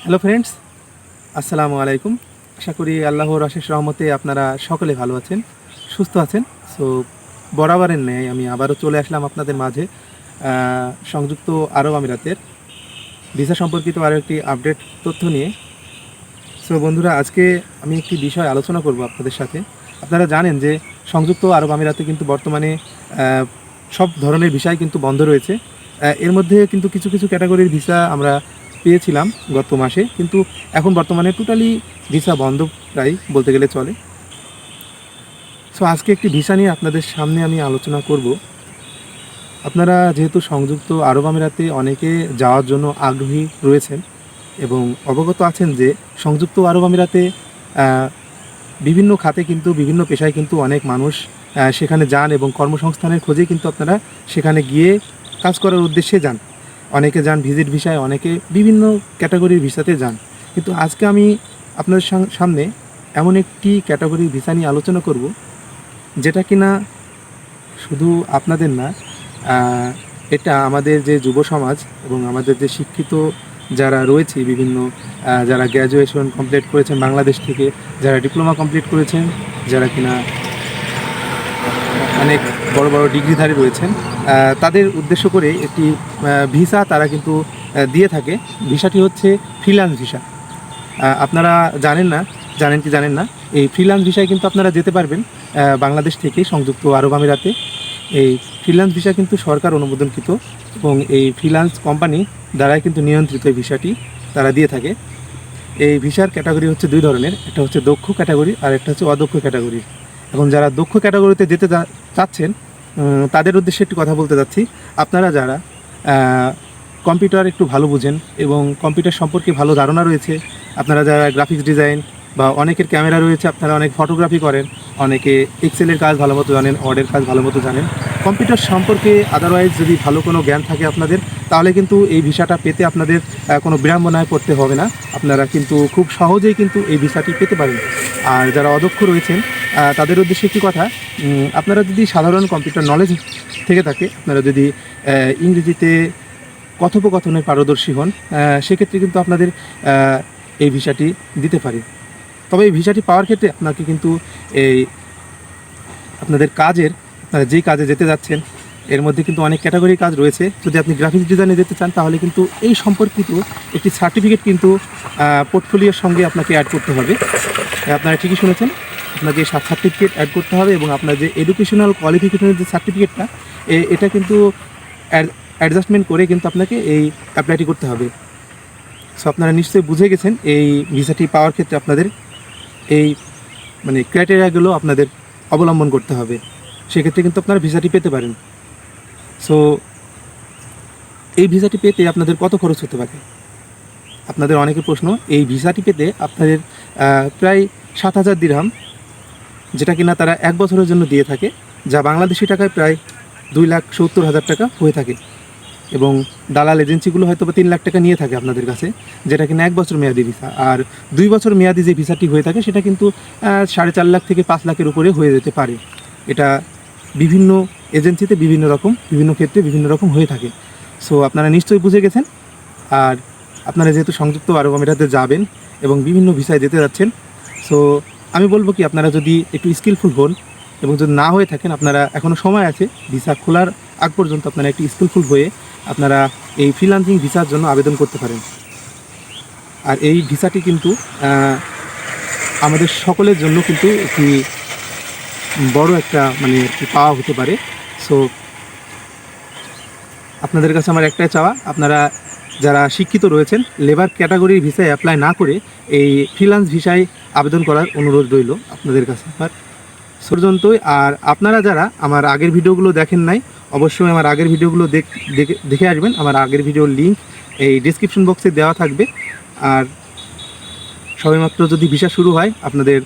Hello friends, আসসালামু আলাইকুম। আশা করি আল্লাহর অশেষ রহমতে আপনারা সকলে ভালো আছেন, সুস্থ আছেন। সো বরাবরের ন্যায় আমি আবারও চলে আসলাম আপনাদের মাঝে সংযুক্ত আরব আমিরাতের ভিসা সম্পর্কিত আরও একটি আপডেট তথ্য নিয়ে। সো বন্ধুরা, আজকে আমি একটি বিষয় আলোচনা করব আপনাদের সাথে। আপনারা জানেন যে সংযুক্ত আরব আমিরাতে কিন্তু বর্তমানে সব ধরনের ভিসাই কিন্তু বন্ধ রয়েছে। এর মধ্যে কিন্তু কিছু কিছু ক্যাটাগরির ভিসা আমরা পেয়েছিলাম গত মাসে, কিন্তু এখন বর্তমানে টোটালি ভিসা বন্ধ প্রায় বলতে গেলে চলে। সো আজকে একটি ভিসা নিয়ে আপনাদের সামনে আমি আলোচনা করব। আপনারা যেহেতু সংযুক্ত আরব আমিরাতে অনেকে যাওয়ার জন্য আগ্রহী রয়েছেন এবং অবগত আছেন যে সংযুক্ত আরব আমিরাতে বিভিন্ন খাতে কিন্তু বিভিন্ন পেশায় কিন্তু অনেক মানুষ সেখানে যান এবং কর্মসংস্থানের খোঁজে কিন্তু আপনারা সেখানে গিয়ে কাজ করার উদ্দেশ্যে যান। অনেকে যান ভিজিট ভিসায়, অনেকে বিভিন্ন ক্যাটাগরির ভিসাতে যান। কিন্তু আজকে আমি আপনাদের সামনে এমন একটি ক্যাটাগরির ভিসা নিয়ে আলোচনা করব, যেটা কিনা শুধু আপনাদের না, এটা আমাদের যে যুব সমাজ এবং আমাদের যে শিক্ষিত যারা রয়েছে, বিভিন্ন যারা গ্র্যাজুয়েশন কমপ্লিট করেছেন বাংলাদেশ থেকে, যারা ডিপ্লোমা কমপ্লিট করেছেন, যারা কিনা অনেক বড় বড় ডিগ্রিধারী রয়েছেন, তাদের উদ্দেশ্য করে একটি ভিসা তারা কিন্তু দিয়ে থাকে। ভিসাটি হচ্ছে ফ্রিল্যান্স ভিসা। আপনারা জানেন না, এই ফ্রিল্যান্স ভিসায় কিন্তু আপনারা যেতে পারবেন বাংলাদেশ থেকে সংযুক্ত আরব আমিরাতে। এই ফ্রিল্যান্স ভিসা কিন্তু সরকার অনুমোদনকৃত এবং এই ফ্রিল্যান্স কোম্পানি দ্বারাই কিন্তু নিয়ন্ত্রিত এই ভিসাটি তারা দিয়ে থাকে। এই ভিসার ক্যাটাগরি হচ্ছে দুই ধরনের, একটা হচ্ছে দক্ষ ক্যাটাগরি আর একটা হচ্ছে অদক্ষ ক্যাটাগরি। এখন যারা দক্ষ ক্যাটাগরিতে যেতে চাচ্ছেন তাদের উদ্দেশ্যে একটি কথা বলতে যাচ্ছি। আপনারা যারা কম্পিউটার একটু ভালো বুঝেন এবং কম্পিউটার সম্পর্কে ভালো ধারণা রয়েছে, আপনারা যারা গ্রাফিক্স ডিজাইন বা অনেকের ক্যামেরা রয়েছে, আপনারা অনেক ফটোগ্রাফি করেন, অনেকে এক্সেলের কাজ ভালো মতো জানেন, ওয়ার্ডের কাজ ভালো মতো জানেন, কম্পিউটার সম্পর্কে আদারওয়াইজ যদি ভালো কোনো জ্ঞান থাকে আপনাদের, তাহলে কিন্তু এই ভিসাটা পেতে আপনাদের কোনো বিড়ম্বনায় পড়তে হবে না। আপনারা কিন্তু খুব সহজেই কিন্তু এই ভিসাটি পেতে পারেন। আর যারা অদক্ষ রয়েছেন তাদের উদ্দেশ্যে একটি কথা, আপনারা যদি সাধারণ কম্পিউটার নলেজ থেকে থাকে, আপনারা যদি ইংরেজিতে কথোপকথনের পারদর্শী হন, সেক্ষেত্রে কিন্তু আপনাদের এই ভিসাটি দিতে পারে। তবে এই ভিসাটি পাওয়ার ক্ষেত্রে আপনাকে কিন্তু এই আপনাদের আপনারা যেই কাজে যেতে যাচ্ছেন এর মধ্যে কিন্তু অনেক ক্যাটাগরির কাজ রয়েছে। যদি আপনি গ্রাফিক্স ডিজাইনে যেতে চান তাহলে কিন্তু এই সম্পর্কিত একটি সার্টিফিকেট কিন্তু পোর্টফোলিওর সঙ্গে আপনাকে অ্যাড করতে হবে। আপনারা ঠিকই শুনেছেন, আপনাকে সার্টিফিকেট অ্যাড করতে হবে এবং আপনার যে এডুকেশনাল কোয়ালিফিকেশনের যে সার্টিফিকেটটা, এটা কিন্তু অ্যাডজাস্টমেন্ট করে কিন্তু আপনাকে এই অ্যাপ্লাইটি করতে হবে। সো আপনারা নিশ্চয়ই বুঝে গেছেন এই ভিসাটি পাওয়ার ক্ষেত্রে আপনাদের এই ক্রাইটেরিয়াগুলো আপনাদের অবলম্বন করতে হবে, সেক্ষেত্রে কিন্তু আপনারা ভিসাটি পেতে পারেন। সো এই ভিসাটি পেতে আপনাদের কত খরচ হতে পারে? আপনাদের অনেকের প্রশ্ন। এই ভিসাটি পেতে আপনাদের প্রায় 7,000 দিরহাম, যেটা কিনা তারা 1 বছরের জন্য দিয়ে থাকে, যা বাংলাদেশি টাকায় প্রায় 2,70,000 টাকা হয়ে থাকে। এবং দালাল এজেন্সিগুলো হয়তো 3 লাখ টাকা নিয়ে থাকে আপনাদের কাছে, যেটা কিনা 1 বছর মেয়াদি ভিসা। আর 2 বছর মেয়াদি যে ভিসাটি হয়ে থাকে সেটা কিন্তু 4.5 লাখ থেকে 5 লাখের উপরে হয়ে যেতে পারে। এটা বিভিন্ন এজেন্সিতে বিভিন্ন ক্ষেত্রে বিভিন্ন রকম হয়ে থাকে। সো আপনারা নিশ্চয়ই বুঝে গেছেন। আর আপনারা যেহেতু সংযুক্ত আরব আমিরাতে যাবেন এবং বিভিন্ন ভিসায় যেতে যাচ্ছেন, সো আমি বলবো কি, আপনারা যদি একটু স্কিলফুল হন এবং যদি না হয়ে থাকেন, আপনারা এখনও সময় আছে, ভিসা খোলার আগ পর্যন্ত আপনারা একটু স্কিলফুল হয়ে আপনারা এই ফ্রিল্যান্সিং ভিসার জন্য আবেদন করতে পারেন। আর এই ভিসাটি কিন্তু আমাদের সকলের জন্য কিন্তু একটি বড় একটা পাওয়া হতে পারে। সো আপনাদের কাছে আমার একটাই চাওয়া, আপনারা যারা শিক্ষিত রয়েছেন, লেবার ক্যাটাগরির ভিসায় অ্যাপ্লাই না করে এই ফ্রিল্যান্স ভিসায় আবেদন করার অনুরোধ রইল আপনাদের কাছে আমার পর্যন্তই। আর আপনারা যারা আমার আগের ভিডিওগুলো দেখেন নাই, অবশ্যই আমার আগের ভিডিওগুলো দেখে আসবেন। আমার আগের ভিডিওর লিঙ্ক এই ডিসক্রিপশন বক্সে দেওয়া থাকবে। আর সবেমাত্র যদি ভিসা শুরু হয়, আপনাদের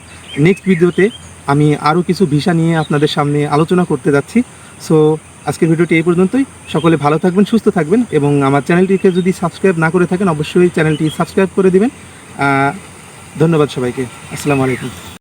নেক্সট ভিডিওতে আমি আরও কিছু ভিসা নিয়ে আপনাদের সামনে আলোচনা করতে যাচ্ছি। সো আজকের ভিডিওটি এই পর্যন্তই। সকলে ভালো থাকবেন, সুস্থ থাকবেন এবং আমার চ্যানেলটিকে যদি সাবস্ক্রাইব না করে থাকেন, অবশ্যই চ্যানেলটি সাবস্ক্রাইব করে দিবেন। ধন্যবাদ সবাইকে। আসসালামু আলাইকুম।